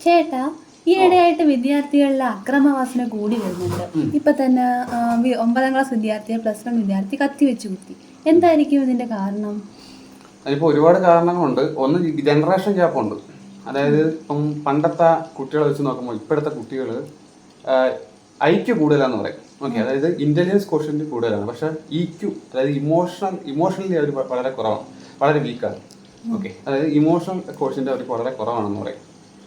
ചേട്ടാ, ഈയിടെയായിട്ട് വിദ്യാർത്ഥികളിലെ അക്രമവാസന കൂടി വരുന്നുണ്ട്. ഇപ്പൊ തന്നെ 9ാം ക്ലാസ് വിദ്യാർത്ഥിയെ +1 വിദ്യാർത്ഥി കത്തിവെച്ച് കുത്തി. എന്തായിരിക്കും ഇതിന്റെ കാരണം? അതിപ്പോൾ ഒരുപാട് കാരണങ്ങളുണ്ട്. ഒന്ന് ജനറേഷൻ ഗ്യാപ്പുണ്ട്. അതായത് ഇപ്പം പണ്ടത്തെ കുട്ടികളെ വെച്ച് നോക്കുമ്പോൾ ഇപ്പോഴത്തെ കുട്ടികൾ ഐക്യു കൂടുതലാന്ന് പറയും. ഓക്കെ, അതായത് ഇന്റലിജൻസ് ക്വോഷ്യന്റ് കൂടുതലാണ്. പക്ഷെ ഇക്യു, അതായത് ഇമോഷണലി അവർ വളരെ കുറവാണ്, വളരെ വീക്കാണ്. ഓക്കെ, അതായത് ഇമോഷണൽ ക്വോഷ്യന്റ് അവർക്ക് വളരെ കുറവാണെന്ന് പറയും.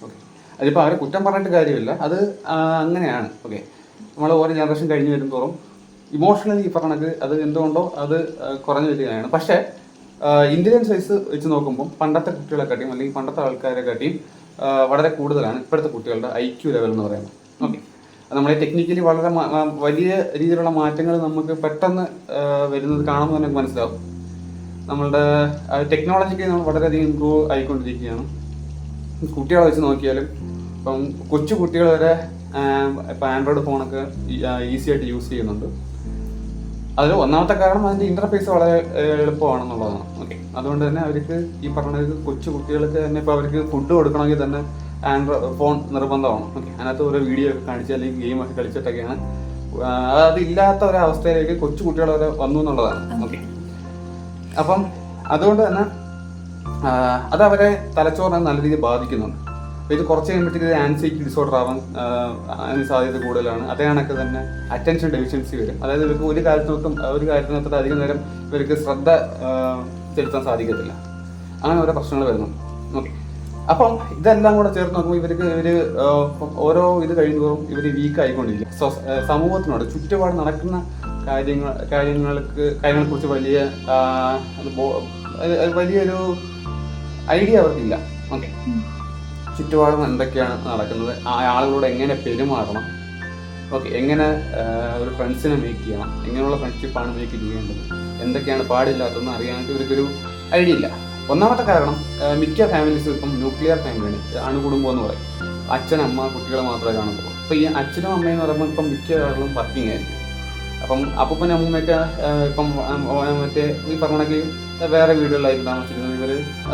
ഓക്കെ, അതിപ്പോൾ അവരെ കുറ്റം പറഞ്ഞിട്ട് കാര്യമില്ല, അത് അങ്ങനെയാണ്. ഓക്കെ, നമ്മൾ ഓരോ ജനറേഷൻ കഴിഞ്ഞ് വരുന്നതോറും ഇമോഷണലി ഈ പറഞ്ഞത് അത് എന്തുകൊണ്ടോ അത് കുറഞ്ഞു വരികയാണ്. പക്ഷേ ഇന്റലിജൻസ് വൈസ് വെച്ച് നോക്കുമ്പോൾ പണ്ടത്തെ കുട്ടികളെക്കാട്ടിയും അല്ലെങ്കിൽ പണ്ടത്തെ ആൾക്കാരെക്കാട്ടിയും വളരെ കൂടുതലാണ് ഇപ്പോഴത്തെ കുട്ടികളുടെ ഐക്യു ലെവൽ എന്ന് പറയുന്നത്. ഓക്കെ, നമ്മളെ ടെക്നിക്കലി വളരെ വലിയ രീതിയിലുള്ള മാറ്റങ്ങൾ നമുക്ക് പെട്ടെന്ന് വരുന്നത് കാണുമ്പോൾ തന്നെ മനസ്സിലാവും. നമ്മളുടെ ടെക്നോളജിക്കലി നമ്മൾ വളരെയധികം ഇമ്പ്രൂവ് ആയിക്കൊണ്ടിരിക്കുകയാണ്. കുട്ടികളെ വെച്ച് നോക്കിയാലും ഇപ്പം കൊച്ചു കുട്ടികൾ വരെ ഇപ്പം ആൻഡ്രോയിഡ് ഫോണൊക്കെ ഈസി ആയിട്ട് യൂസ് ചെയ്യുന്നുണ്ട്. അതിൽ ഒന്നാമത്തെ കാരണം അതിൻ്റെ ഇൻ്റർഫേസ് വളരെ എളുപ്പമാണെന്നുള്ളതാണ്. ഓക്കെ, അതുകൊണ്ട് തന്നെ അവർക്ക് ഈ പറഞ്ഞത് കൊച്ചു കുട്ടികൾക്ക് തന്നെ ഇപ്പോൾ അവർക്ക് ഫുഡ് കൊടുക്കണമെങ്കിൽ തന്നെ ആൻഡ്രോയിഡ് ഫോൺ നിർബന്ധമാണ്. ഓക്കെ, അതിനകത്ത് ഓരോ വീഡിയോ ഒക്കെ കാണിച്ച് അല്ലെങ്കിൽ ഗെയിമൊക്കെ കളിച്ചിട്ടൊക്കെയാണ്. അതില്ലാത്ത ഒരവസ്ഥയിലേക്ക് കൊച്ചു കുട്ടികൾ വരെ വന്നു എന്നുള്ളതാണ്. ഓക്കെ, അപ്പം അതുകൊണ്ട് തന്നെ അതവരെ തലച്ചോറിനെ നല്ല രീതിയിൽ ബാധിക്കുന്നുണ്ട്. അപ്പോൾ ഇത് കുറച്ച് കഴിയുമ്പോഴത്തേക്ക് ആൻസൈറ്റി ഡിസോർഡർ ആവാൻ സാധ്യത കൂടുതലാണ്. അതേ കണക്ക് തന്നെ അറ്റൻഷൻ ഡെഫിഷ്യൻസി വരും. അതായത് ഇവർക്ക് ഒരു കാര്യത്തിനകത്തോട്ട് അധികം നേരം ഇവർക്ക് ശ്രദ്ധ ചെലുത്താൻ സാധിക്കത്തില്ല. അങ്ങനെ ഓരോ പ്രശ്നങ്ങൾ വരുന്നുണ്ട്. ഓക്കെ, അപ്പം ഇതെല്ലാം കൂടെ ചേർത്ത് നോക്കുമ്പോൾ ഇവർ ഓരോ ഇത് കഴിയുന്നതോറും ഇവർ വീക്ക് ആയിക്കൊണ്ടിരിക്കും. സമൂഹത്തിനോട് ചുറ്റുപാട് നടക്കുന്ന കാര്യങ്ങളെക്കുറിച്ച് വലിയൊരു ഐഡിയ അവർക്കില്ല. ഓക്കെ, ചുറ്റുപാടും എന്തൊക്കെയാണ് നടക്കുന്നത്, ആളുകളോട് എങ്ങനെ പെരുമാറണം, ഓക്കെ, എങ്ങനെ ഒരു ഫ്രണ്ട്സിനെ മേക്ക് ചെയ്യണം, എങ്ങനെയുള്ള ഫ്രണ്ട്ഷിപ്പാണ് മേക്ക് ചെയ്യേണ്ടത്, എന്തൊക്കെയാണ് പാടില്ലാത്തതെന്ന് അറിയാനായിട്ട് ഇവർക്കൊരു ഐഡിയ ഇല്ല. ഒന്നാമത്തെ കാരണം മിക്ക ഫാമിലീസും ഇപ്പം ന്യൂക്ലിയർ ഫാമിലിയാണ്, അണുകുടുംബം എന്ന് പറയും. അച്ഛൻ, അമ്മ, കുട്ടികൾ മാത്രമേ കാണുള്ളൂ. അപ്പോൾ ഈ അച്ഛനും അമ്മയെന്ന് പറയുമ്പോൾ ഇപ്പം മിക്ക ആളുകളും വർക്കിംഗ് ആയിരിക്കും. അപ്പം അപ്പൂപ്പനും അമ്മൂമ്മയൊക്കെ ഇപ്പം മറ്റേ ഈ പറഞ്ഞെങ്കിൽ വേറെ വീടുകളിലായിരിക്കും താമസിക്കുന്നത്. ഇവർ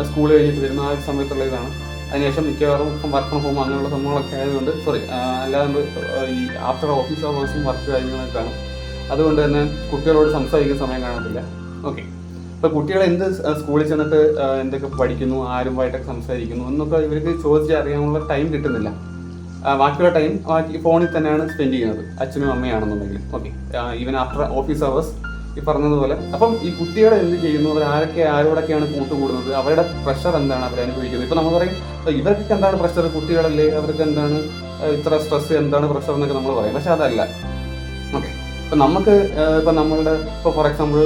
സ്കൂൾ കഴിഞ്ഞിട്ട് വരുന്ന ആ സമയത്തുള്ള ഇതാണ്. അതിനുശേഷം മിക്കവാറും ഇപ്പം വർക്ക് ഫ്രം ഹോം അങ്ങനെയുള്ള സംഭവങ്ങളൊക്കെ ആയതുകൊണ്ട് അല്ലാതെ ഈ ആഫ്റ്റർ ഓഫീസ് അവേഴ്സും വർക്ക് കാര്യങ്ങളൊക്കെ കാണും. അതുകൊണ്ട് തന്നെ കുട്ടികളോട് സംസാരിക്കുന്ന സമയം കാണത്തില്ല. ഓക്കെ, ഇപ്പോൾ കുട്ടികൾ എന്ത് സ്കൂളിൽ ചെന്നിട്ട് എന്തൊക്കെ പഠിക്കുന്നു, ആരുമായിട്ടൊക്കെ സംസാരിക്കുന്നു എന്നൊക്കെ ഇവർക്ക് ചോദിച്ച് അറിയാനുള്ള ടൈം കിട്ടുന്നില്ല. ബാക്കിയുള്ള ടൈം ഫോണിൽ തന്നെയാണ് സ്പെൻഡ് ചെയ്യുന്നത്, അച്ഛനും അമ്മയാണെന്നുണ്ടെങ്കിൽ. Okay, even after office hours ഈ പറഞ്ഞതുപോലെ. അപ്പം ഈ കുട്ടികൾ എന്ത് ചെയ്യുന്നു, ആരോടൊക്കെയാണ് കൂട്ടുകൂടുന്നത്, അവരുടെ പ്രഷർ എന്താണ് അവർ അനുഭവിക്കുന്നത്. ഇപ്പം നമ്മൾ പറയും ഇവർക്ക് എന്താണ് പ്രഷർ, കുട്ടികളല്ലേ, അവർക്ക് എന്താണ് ഇത്ര സ്ട്രെസ്, എന്താണ് പ്രഷർ എന്നൊക്കെ നമ്മൾ പറയും. പക്ഷെ അതല്ല. ഓക്കെ, ഇപ്പം നമുക്ക് ഇപ്പം നമ്മളുടെ ഇപ്പോൾ ഫോർ എക്സാമ്പിൾ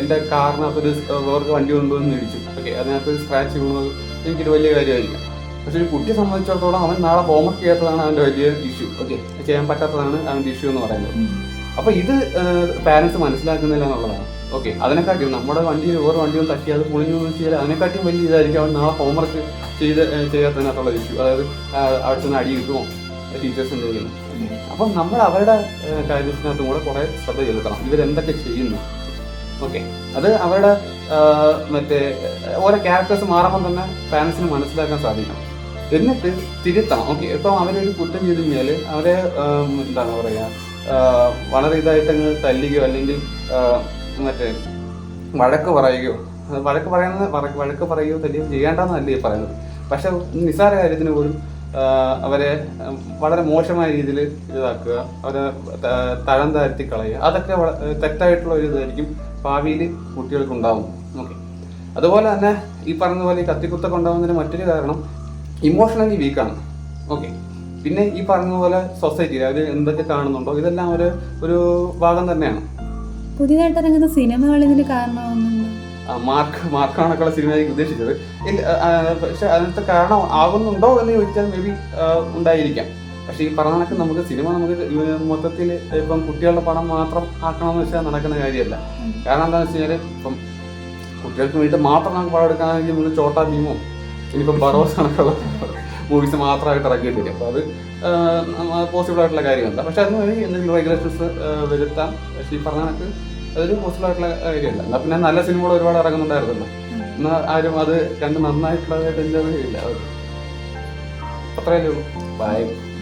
എൻ്റെ കാറിനകത്തൊരു വേർക്ക് വണ്ടി കൊണ്ടുവന്ന് ഇടിച്ചു. ഓക്കെ, അതിനകത്ത് സ്ക്രാച്ച് വീണത് എനിക്കൊരു വലിയ കാര്യമായിരിക്കും. പക്ഷെ ഒരു കുട്ടിയെ സംബന്ധിച്ചിടത്തോളം അവൻ നാളെ ഹോംവർക്ക് ചെയ്യാത്തതാണ് അവൻ്റെ വലിയ ഇഷ്യൂ. ഓക്കെ, ചെയ്യാൻ പറ്റാത്തതാണ് അവൻ്റെ ഇഷ്യൂ എന്ന് പറയുന്നത്. അപ്പോൾ ഇത് പാരൻസ് മനസ്സിലാക്കുന്നില്ല എന്നുള്ളതാണ്. ഓക്കെ, അതിനെക്കാട്ടിയും നമ്മുടെ വണ്ടിയിൽ വേറെ വണ്ടിയൊന്നും തട്ടി അത് പൊളിഞ്ഞു ചെയ്താൽ അതിനെക്കാട്ടിയും വലിയ ഇതായിരിക്കും അവൻ നാളെ ഹോംവർക്ക് ചെയ്യാത്തതിനകത്തുള്ള ഇഷ്യൂ. അതായത് അവിടെ നിന്ന് അടി കിട്ടുമോ ടീച്ചേഴ്സ് എന്തെങ്കിലും. അപ്പം നമ്മൾ അവരുടെ കാര്യത്തിനകത്തും കൂടെ കുറേ ശ്രദ്ധ ചെലുത്തണം, ഇവരെന്തൊക്കെ ചെയ്യുന്നു. ഓക്കെ, അത് അവരുടെ മറ്റേ ഓരോ ക്യാരക്ടേഴ്സ് മാറുമ്പോൾ തന്നെ പാരൻസിന് മനസ്സിലാക്കാൻ സാധിക്കണം. എന്നിട്ട് തിരുത്തണം. ഓക്കെ, ഇപ്പം അവരൊരു കുറ്റം ചെയ്ത് കഴിഞ്ഞാൽ അവരെ എന്താണ് പറയുക, വളരെ ഇതായിട്ടങ്ങ് തല്ലുകയോ അല്ലെങ്കിൽ മറ്റേ വഴക്ക് പറയുകയോ തല്ലുകയോ ചെയ്യേണ്ടെന്നല്ലേ പറയുന്നത്. പക്ഷെ നിസ്സാര കാര്യത്തിന് പോലും അവരെ വളരെ മോശമായ രീതിയിൽ ഇതാക്കുക, അവരെ തഴം താഴ്ത്തി കളയുക, അതൊക്കെ തെറ്റായിട്ടുള്ള ഒരു ഇതായിരിക്കും ഭാവിയിൽ കുട്ടികൾക്ക് ഉണ്ടാവും. ഓക്കെ, അതുപോലെ തന്നെ ഈ പറഞ്ഞതുപോലെ ഈ കത്തിക്കുത്തൊക്കെ ഉണ്ടാകുന്നതിന് മറ്റൊരു കാരണം ഇമോഷണലി വീക്കാണ്. ഓക്കെ, പിന്നെ ഈ പറഞ്ഞതുപോലെ സൊസൈറ്റിയിൽ അവർ എന്തൊക്കെ കാണുന്നുണ്ടോ ഇതെല്ലാം ഒരു ഭാഗം തന്നെയാണ്. പുതിയതായിട്ട് ഇറങ്ങുന്ന സിനിമകൾ ഇതിന് കാരണമാകുന്നുണ്ട്. മാർക്കാണൊക്കെയുള്ള സിനിമയ്ക്ക് ഉദ്ദേശിച്ചത്. പക്ഷെ അതിനകത്ത് കാരണം ആകുന്നുണ്ടോ എന്ന് ചോദിച്ചാൽ മേ ബി ഉണ്ടായിരിക്കാം. പക്ഷെ ഈ പറഞ്ഞ കണക്ക് നമുക്ക് മൊത്തത്തിൽ ഇപ്പം കുട്ടികളുടെ പണം മാത്രം ആക്കണമെന്ന് വെച്ചാൽ നടക്കുന്ന കാര്യമല്ല. കാരണം എന്താണെന്ന് വെച്ച് കഴിഞ്ഞാൽ ഇപ്പം കുട്ടികൾക്ക് വേണ്ടി മാത്രം നമുക്ക് പണം എടുക്കാനാണെങ്കിൽ നമ്മൾ ചോട്ടാ ഭീമോ ഇനിയിപ്പം ബറോസ് കണക്കുള്ള മൂവീസ് മാത്രമായിട്ട് ഇറക്കേണ്ടി വരും. അപ്പോൾ അത് പോസിബിൾ ആയിട്ടുള്ള കാര്യമല്ല. പക്ഷെ അതിന് വേണ്ടി എന്തെങ്കിലും റെഗുലേഷൻസ് വരുത്താം. പക്ഷേ ഈ പറഞ്ഞ കണക്ക് അതൊരു പോസിബിൾ ആയിട്ടുള്ള കാര്യമല്ല. എന്നാൽ പിന്നെ നല്ല സിനിമകൾ ഒരുപാട് ഇറങ്ങുന്നുണ്ടായിരുന്നല്ലോ. എന്നാൽ ആരും അത് കണ്ട് നന്നായിട്ടുള്ളതായിട്ട് എൻജോയ് ചെയ്യില്ല. അത്രയല്ലേ ഉള്ളൂ. ബൈ.